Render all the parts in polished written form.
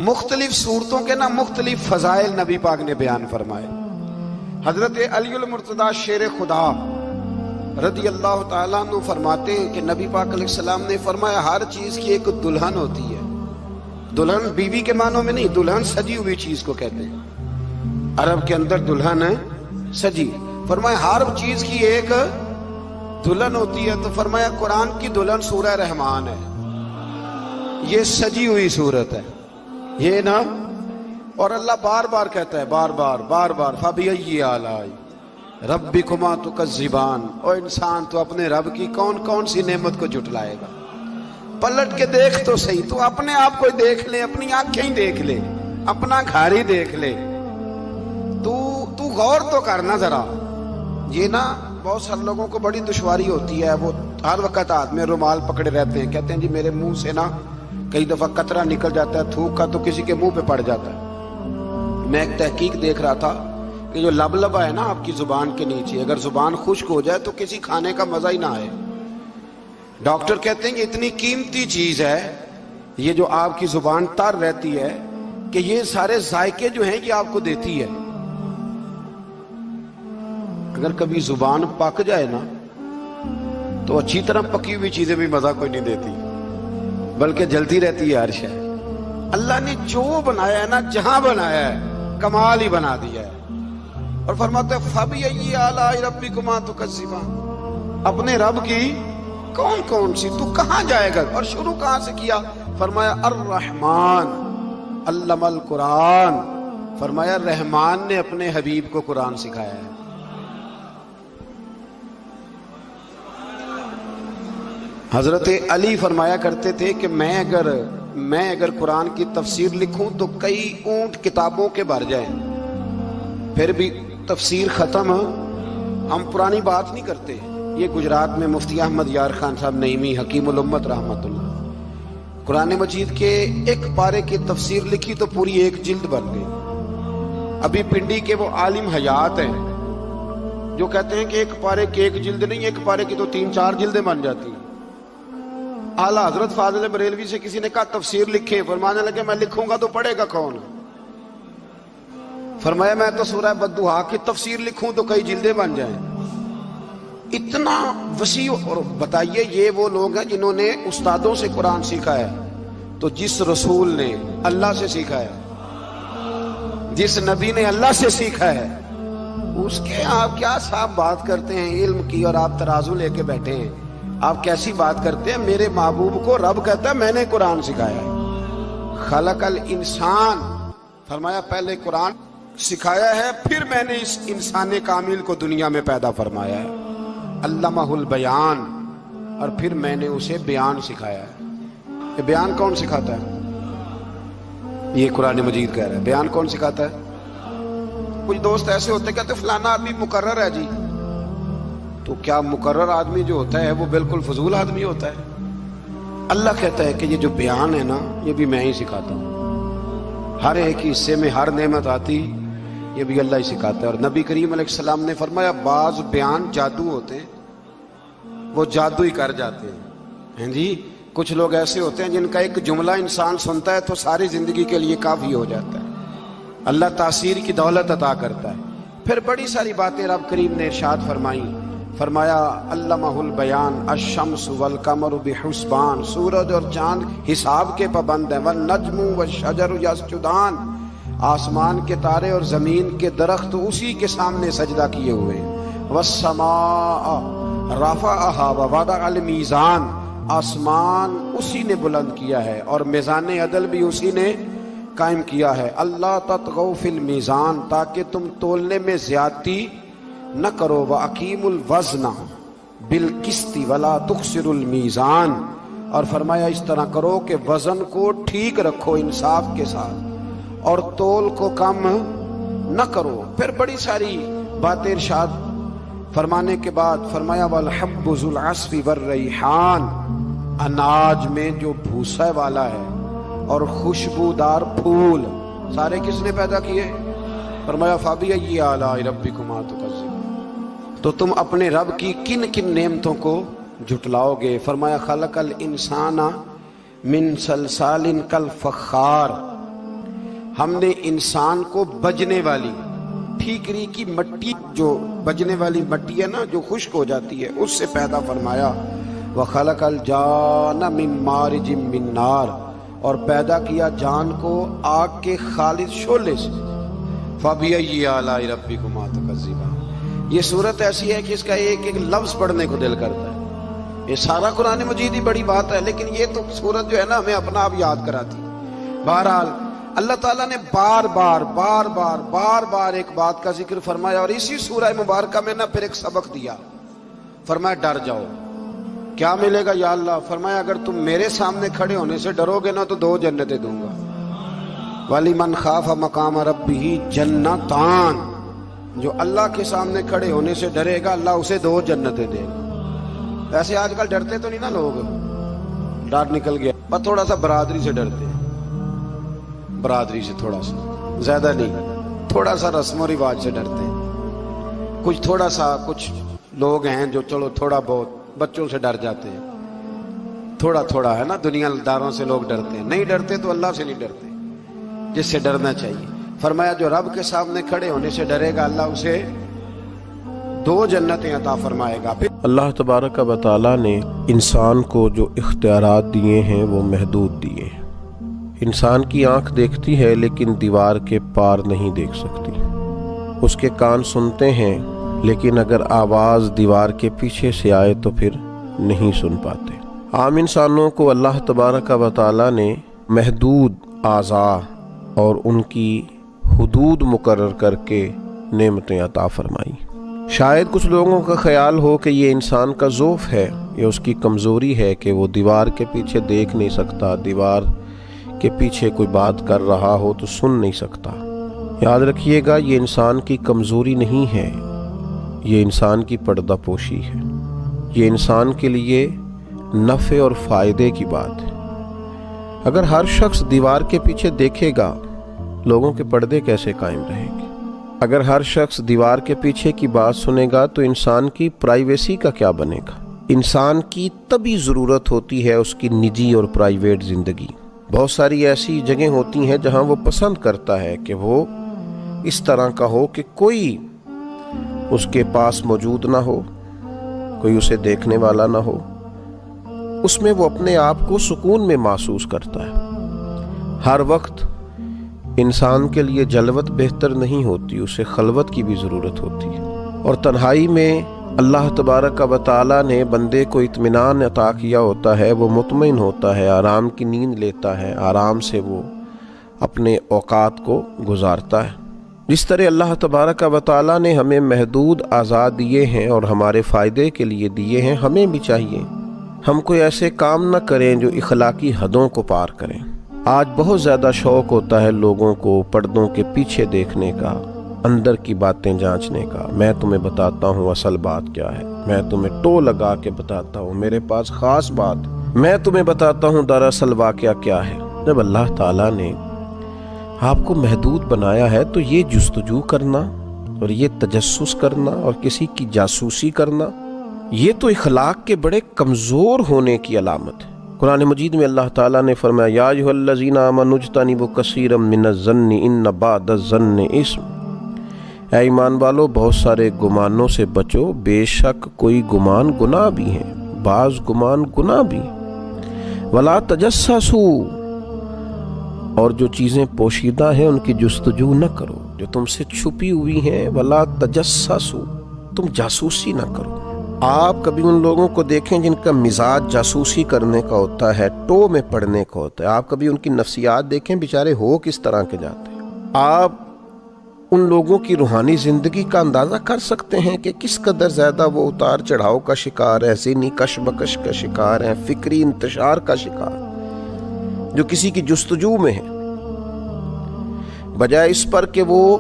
مختلف صورتوں کے نا مختلف فضائل نبی پاک نے بیان فرمائے۔ حضرت علی المرتضیٰ شیر خدا رضی اللہ تعالیٰ عنہ فرماتے ہیں کہ نبی پاک علیہ السلام نے فرمایا ہر چیز کی ایک دلہن ہوتی ہے۔ دلہن بیوی کے معنوں میں نہیں، دلہن سجی ہوئی چیز کو کہتے ہیں، عرب کے اندر دلہن سجی۔ فرمایا ہر چیز کی ایک دلہن ہوتی ہے، تو فرمایا قرآن کی دلہن سورہ رحمان ہے، یہ سجی ہوئی صورت ہے یہ نا۔ اور اللہ بار بار کہتا ہے، بار بار فَبِأَيِّ آلَاءِ رَبِّكُمَا تُكَذِّبَانِ، او انسان تو اپنے رب کی کون کون سی نعمت کو جھٹلائے گا؟ پلٹ کے دیکھ تو صحیح، تو اپنے آپ کو دیکھ لے، اپنی آنکھیں ہی دیکھ لے، اپنا گھر ہی دیکھ لے، تو غور تو کرنا ذرا۔ یہ نا بہت سارے لوگوں کو بڑی دشواری ہوتی ہے، وہ ہر وقت ہاتھ میں رومال پکڑے رہتے ہیں، کہتے ہیں جی میرے منہ سے نا کئی دفعہ قطرہ نکل جاتا ہے تھوک کا، تو کسی کے منہ پہ پڑ جاتا ہے۔ میں ایک تحقیق دیکھ رہا تھا کہ جو لبلبا ہے نا آپ کی زبان کے نیچے، اگر زبان خشک ہو جائے تو کسی کھانے کا مزہ ہی نہ آئے۔ ڈاکٹر کہتے ہیں کہ اتنی قیمتی چیز ہے یہ جو آپ کی زبان تر رہتی ہے، کہ یہ سارے ذائقے جو ہیں یہ آپ کو دیتی ہے۔ اگر کبھی زبان پک جائے نا تو اچھی طرح پکی ہوئی چیزیں بھی مزہ کوئی نہیں دیتی، بلکہ جلتی رہتی ہے ہر شے۔ اللہ نے جو بنایا ہے نا، جہاں بنایا ہے کمال ہی بنا دیا ہے۔ اور فرماتا ہے فَبِأَيِّ آلَاءِ رَبِّكُمَا تُكَذِّبَانِ، اپنے رب کی کون کون سی، تو کہاں جائے گا؟ اور شروع کہاں سے کیا؟ فرمایا الرحمن علم القرآن، فرمایا رحمان نے اپنے حبیب کو قرآن سکھایا ہے۔ حضرت علی فرمایا کرتے تھے کہ میں اگر قرآن کی تفسیر لکھوں تو کئی اونٹ کتابوں کے بھر جائیں، پھر بھی تفسیر ختم۔ ہم پرانی بات نہیں کرتے۔ یہ گجرات میں مفتی احمد یار خان صاحب نعیمی حکیم الامت رحمت اللہ، قرآن مجید کے ایک پارے کی تفسیر لکھی تو پوری ایک جلد بن گئی۔ ابھی پنڈی کے وہ عالم حیات ہیں جو کہتے ہیں کہ ایک پارے کی ایک جلد نہیں، ایک پارے کی تو 3-4 جلدیں بن جاتی ہیں۔ اعلیٰ حضرت فاضل بریلوی سے کسی نے کہا تفسیر لکھیں، فرمانے لگے میں لکھوں گا تو پڑھے گا کون؟ فرمایا میں تو سورہ بددعا کی تفسیر لکھوں تو کئی جلدیں بن جائیں۔ اتنا وسیع۔ اور بتائیے یہ وہ لوگ ہیں جنہوں نے استادوں سے قرآن سیکھا ہے، تو جس رسول نے اللہ سے سیکھا ہے، جس نبی نے اللہ سے سیکھا ہے، اس کے آپ کیا صاحب بات کرتے ہیں علم کی، اور آپ ترازو لے کے بیٹھے ہیں؟ آپ کیسی بات کرتے ہیں؟ میرے محبوب کو رب کہتا ہے میں نے قرآن سکھایا ہے۔ خلق الانسان، فرمایا پہلے قرآن سکھایا ہے، پھر میں نے اس انسان کامل کو دنیا میں پیدا فرمایا ہے۔ علمہ البیان، اور پھر میں نے اسے بیان سکھایا ہے۔ یہ بیان کون سکھاتا ہے؟ یہ قرآن مجید کہہ رہا ہے بیان کون سکھاتا ہے؟ کچھ دوست ایسے ہوتے کہتے فلانا آدمی مقرر ہے جی، تو کیا مقرر آدمی جو ہوتا ہے وہ بالکل فضول آدمی ہوتا ہے؟ اللہ کہتا ہے کہ یہ جو بیان ہے نا یہ بھی میں ہی سکھاتا ہوں، ہر ایک حصے میں ہر نعمت آتی یہ بھی اللہ ہی سکھاتا ہے۔ اور نبی کریم علیہ السلام نے فرمایا بعض بیان جادو ہوتے ہیں، وہ جادو ہی کر جاتے ہیں جی۔ کچھ لوگ ایسے ہوتے ہیں جن کا ایک جملہ انسان سنتا ہے تو ساری زندگی کے لیے کافی ہو جاتا ہے۔ اللہ تاثیر کی دولت عطا کرتا ہے۔ پھر بڑی ساری باتیں رب کریم نے ارشاد فرمائیں، فرمایا علمہ البیان الشمس والقمر بحسبان، سورج اور چاند حساب کے پابند ہیں، والنجم والشجر یسجدان، آسمان کے تارے اور زمین کے درخت اسی کے سامنے سجدہ کیے ہوئے ہیں، والسماء رفعها ووضع المیزان، آسمان اسی نے بلند کیا ہے اور میزان عدل بھی اسی نے قائم کیا ہے، اللہ تطغوا فی المیزان، تاکہ تم تولنے میں زیادتی نہ کرو، وَأَقِیمُوا الْوَزْنَ بِالْقِسْطِ وَلَا تُخْسِرُوا الْمِیزَانَ، اور فرمایا اس طرح کرو کہ وزن کو ٹھیک رکھو انصاف کے ساتھ، اور تول کو کم نہ کرو۔ پھر بڑی ساری باتیں ارشاد فرمانے کے بعد فرمایا وَالْحَبُّ ذُو الْعَصْفِ وَالرَّیحان، اناج میں جو بھوسا والا ہے اور خوشبودار پھول سارے کس نے پیدا کیے؟ فرمایا فَبِأَيِّ آلَاءِ رَبِّكُمَا تُكَذِّبَانِ، تو تم اپنے رب کی کن کن نعمتوں کو جھٹلاؤ گے؟ فرمایا خلق الانسان من صلصال کالفخار، ہم نے انسان کو بجنے والی ٹھیکری کی مٹی، جو بجنے والی مٹی ہے نا جو خشک ہو جاتی ہے، اس سے پیدا فرمایا۔ وَخَلَقَ الْجَانَّ مِن مَارِجٍ مِّن نَارٍ، اور پیدا کیا جان کو آگ کے خالص شعلے سے۔ فَبِأَيِّ آلَاءِ رَبِّكُمَا تُكَذِّبَانِ، یہ صورت ایسی ہے کہ اس کا ایک ایک لفظ پڑھنے کو دل کرتا ہے۔ یہ سارا قرآن مجید ہی بڑی بات ہے، لیکن یہ تو صورت جو ہے نا ہمیں اپنا آپ یاد کراتی۔ بہرحال اللہ تعالیٰ نے بار بار ایک بات کا ذکر فرمایا، اور اسی سورہ مبارکہ میں نا پھر ایک سبق دیا۔ فرمایا ڈر جاؤ، کیا ملے گا یا اللہ؟ فرمایا اگر تم میرے سامنے کھڑے ہونے سے ڈرو گے نا تو 2 جنتیں دوں گا۔ وَلِمَنْ خَافَ مَقَامَ رَبِّهِ جَنَّتَانِ، جو اللہ کے سامنے کھڑے ہونے سے ڈرے گا اللہ اسے 2 جنتیں دے گا۔ ویسے آج کل ڈرتے تو نہیں نا لوگ، ڈر نکل گیا، بس تھوڑا سا برادری سے ڈرتے ہیں، برادری سے تھوڑا سا، زیادہ نہیں، تھوڑا سا رسم و رواج سے ڈرتے ہیں۔ کچھ تھوڑا سا کچھ لوگ ہیں جو چلو تھوڑا بہت بچوں سے ڈر جاتے ہیں، تھوڑا تھوڑا ہے نا، دنیا داروں سے لوگ ڈرتے ہیں، نہیں ڈرتے تو اللہ سے نہیں ڈرتے جس سے ڈرنا چاہیے۔ فرمایا جو رب کے سامنے کھڑے ہونے سے ڈرے گا اللہ اسے 2 جنتیں عطا فرمائے گا۔ پھر اللہ تبارک و تعالیٰ نے انسان کو جو اختیارات دیے ہیں وہ محدود دیے ہیں۔ انسان کی آنکھ دیکھتی ہے لیکن دیوار کے پار نہیں دیکھ سکتی، اس کے کان سنتے ہیں لیکن اگر آواز دیوار کے پیچھے سے آئے تو پھر نہیں سن پاتے۔ عام انسانوں کو اللہ تبارک و تعالیٰ نے محدود اعضاء اور ان کی حدود مقرر کر کے نعمتیں عطا فرمائی۔ شاید کچھ لوگوں کا خیال ہو کہ یہ انسان کا ضعف ہے، یہ اس کی کمزوری ہے کہ وہ دیوار کے پیچھے دیکھ نہیں سکتا، دیوار کے پیچھے کوئی بات کر رہا ہو تو سن نہیں سکتا۔ یاد رکھیے گا یہ انسان کی کمزوری نہیں ہے، یہ انسان کی پردہ پوشی ہے، یہ انسان کے لیے نفع اور فائدے کی بات ہے۔ اگر ہر شخص دیوار کے پیچھے دیکھے گا لوگوں کے پردے کیسے قائم رہیں گے؟ اگر ہر شخص دیوار کے پیچھے کی بات سنے گا تو انسان کی پرائیویسی کا کیا بنے گا؟ انسان کی طبی ضرورت ہوتی ہے اس کی نجی اور پرائیویٹ زندگی۔ بہت ساری ایسی جگہیں ہوتی ہیں جہاں وہ پسند کرتا ہے کہ وہ اس طرح کا ہو کہ کوئی اس کے پاس موجود نہ ہو، کوئی اسے دیکھنے والا نہ ہو، اس میں وہ اپنے آپ کو سکون میں محسوس کرتا ہے۔ ہر وقت انسان کے لیے جلوت بہتر نہیں ہوتی، اسے خلوت کی بھی ضرورت ہوتی ہے، اور تنہائی میں اللہ تبارک و تعالیٰ نے بندے کو اطمینان عطا کیا ہوتا ہے، وہ مطمئن ہوتا ہے، آرام کی نیند لیتا ہے، آرام سے وہ اپنے اوقات کو گزارتا ہے۔ جس طرح اللہ تبارک و تعالیٰ نے ہمیں محدود اعضاء دیے ہیں اور ہمارے فائدے کے لیے دیے ہیں، ہمیں بھی چاہیے ہم کوئی ایسے کام نہ کریں جو اخلاقی حدوں کو پار کریں۔ آج بہت زیادہ شوق ہوتا ہے لوگوں کو پردوں کے پیچھے دیکھنے کا، اندر کی باتیں جانچنے کا۔ میں تمہیں بتاتا ہوں اصل بات کیا ہے، میں تمہیں ٹو لگا کے بتاتا ہوں، میرے پاس خاص بات، میں تمہیں بتاتا ہوں دراصل واقعہ کیا ہے۔ جب اللہ تعالیٰ نے آپ کو محدود بنایا ہے تو یہ جستجو کرنا اور یہ تجسس کرنا اور کسی کی جاسوسی کرنا، یہ تو اخلاق کے بڑے کمزور ہونے کی علامت ہے۔ قرآن مجید میں اللہ تعالیٰ نے فرمایا یا ایھا الذین آمنوا اجتنبوا کثیرا من الظن ان بعض الظن اثم، اے ایمان والو بہت سارے گمانوں سے بچو، بے شک کوئی گمان گناہ بھی ہیں، بعض گمان گناہ بھی، ولا تجسسوا، اور جو چیزیں پوشیدہ ہیں ان کی جستجو نہ کرو، جو تم سے چھپی ہوئی ہیں، ولا تجسسوا، تم جاسوسی نہ کرو۔ آپ کبھی ان لوگوں کو دیکھیں جن کا مزاج جاسوسی کرنے کا ہوتا ہے، ٹو میں پڑنے کا ہوتا ہے، آپ کبھی ان کی نفسیات دیکھیں بیچارے ہو کس طرح کے جاتے ہیں۔ آپ ان لوگوں کی روحانی زندگی کا اندازہ کر سکتے ہیں کہ کس قدر زیادہ وہ اتار چڑھاؤ کا شکار ہے، ذہنی کشمکش کا شکار ہے، فکری انتشار کا شکار، جو کسی کی جستجو میں ہے، بجائے اس پر کہ وہ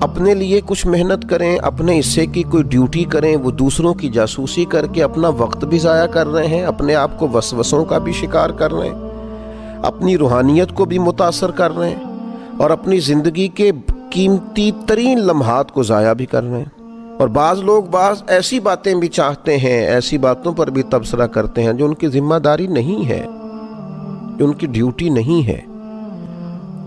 اپنے لیے کچھ محنت کریں، اپنے حصے کی کوئی ڈیوٹی کریں، وہ دوسروں کی جاسوسی کر کے اپنا وقت بھی ضائع کر رہے ہیں، اپنے آپ کو وسوسوں کا بھی شکار کر رہے ہیں، اپنی روحانیت کو بھی متاثر کر رہے ہیں، اور اپنی زندگی کے قیمتی ترین لمحات کو ضائع بھی کر رہے ہیں۔ اور بعض لوگ بعض ایسی باتیں بھی چاہتے ہیں، ایسی باتوں پر بھی تبصرہ کرتے ہیں جو ان کی ذمہ داری نہیں ہے، جو ان کی ڈیوٹی نہیں ہے،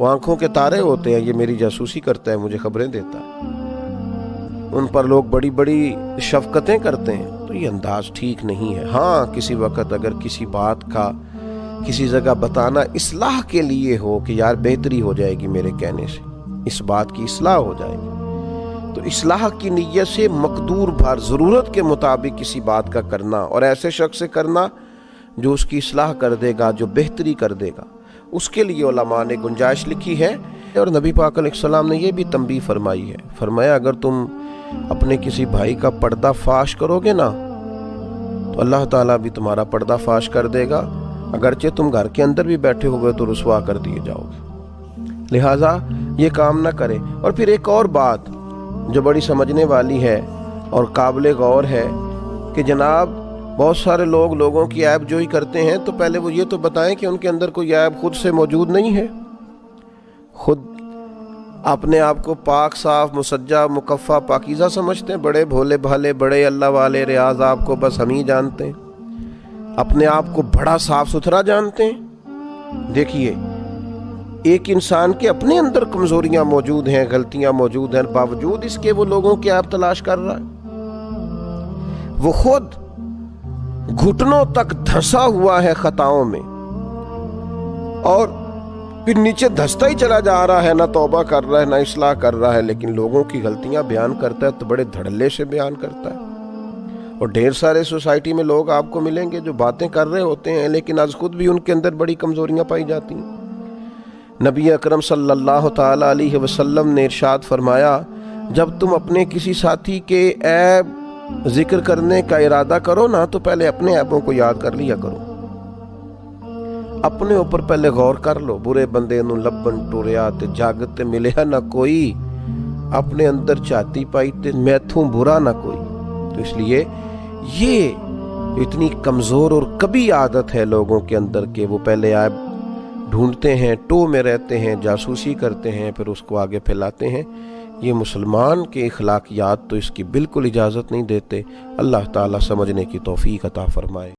وہ آنکھوں کے تارے ہوتے ہیں، یہ میری جاسوسی کرتا ہے، مجھے خبریں دیتا ہے، ان پر لوگ بڑی بڑی شفقتیں کرتے ہیں، تو یہ انداز ٹھیک نہیں ہے۔ ہاں کسی وقت اگر کسی بات کا کسی جگہ بتانا اصلاح کے لیے ہو کہ یار بہتری ہو جائے گی میرے کہنے سے، اس بات کی اصلاح ہو جائے گی، تو اصلاح کی نیت سے مقدور بھر ضرورت کے مطابق کسی بات کا کرنا، اور ایسے شخص سے کرنا جو اس کی اصلاح کر دے گا، جو بہتری کر دے گا، اس کے لیے علماء نے گنجائش لکھی ہے۔ اور نبی پاک علیہ السلام نے یہ بھی تنبیہ فرمائی ہے، فرمایا اگر تم اپنے کسی بھائی کا پردہ فاش کرو گے نا تو اللہ تعالیٰ بھی تمہارا پردہ فاش کر دے گا، اگرچہ تم گھر کے اندر بھی بیٹھے ہوئے تو رسوا کر دیے جاؤ گے، لہٰذا یہ کام نہ کرے۔ اور پھر ایک اور بات جو بڑی سمجھنے والی ہے اور قابل غور ہے کہ جناب بہت سارے لوگوں کی عیب جوئی کرتے ہیں، تو پہلے وہ یہ تو بتائیں کہ ان کے اندر کوئی عیب خود سے موجود نہیں ہے، خود اپنے آپ کو پاک صاف مسجع مکفہ پاکیزہ سمجھتے ہیں، بڑے بھولے بھالے بڑے اللہ والے ریاض آپ کو بس ہم ہی جانتے ہیں، اپنے آپ کو بڑا صاف ستھرا جانتے ہیں۔ دیکھیے ایک انسان کے اپنے اندر کمزوریاں موجود ہیں، غلطیاں موجود ہیں، باوجود اس کے وہ لوگوں کی عیب تلاش کر رہا ہے، وہ خود گھٹنوں تک دھنسا ہوا ہے خطاؤں میں، اور پھر نیچے دھستا ہی چلا جا رہا ہے، نہ توبہ کر رہا ہے نہ اصلاح کر رہا ہے، لیکن لوگوں کی غلطیاں بیان کرتا ہے تو بڑے دھڑلے سے بیان کرتا ہے۔ اور ڈھیر سارے سوسائٹی میں لوگ آپ کو ملیں گے جو باتیں کر رہے ہوتے ہیں لیکن از خود بھی ان کے اندر بڑی کمزوریاں پائی جاتی ہیں۔ نبی اکرم صلی اللہ تعالی علیہ وسلم نے ارشاد فرمایا، جب تم اپنے کسی ساتھی کے عیب ذکر کرنے کا ارادہ کرو نا تو پہلے اپنے عیبوں کو یاد کر لیا کرو، اپنے اوپر پہلے غور کر لو۔ برے بندے نو لبن ٹوریا تے جاگ تے ملیا نہ کوئی، اپنے اندر چاہتی پائی تے میتھوں برا نہ کوئی۔ تو اس لیے یہ اتنی کمزور اور کبھی عادت ہے لوگوں کے اندر کہ وہ پہلے عیب ڈھونڈتے ہیں، ٹو میں رہتے ہیں، جاسوسی کرتے ہیں، پھر اس کو آگے پھیلاتے ہیں۔ یہ مسلمان کے اخلاقیات تو اس کی بالکل اجازت نہیں دیتے۔ اللہ تعالیٰ سمجھنے کی توفیق عطا فرمائے۔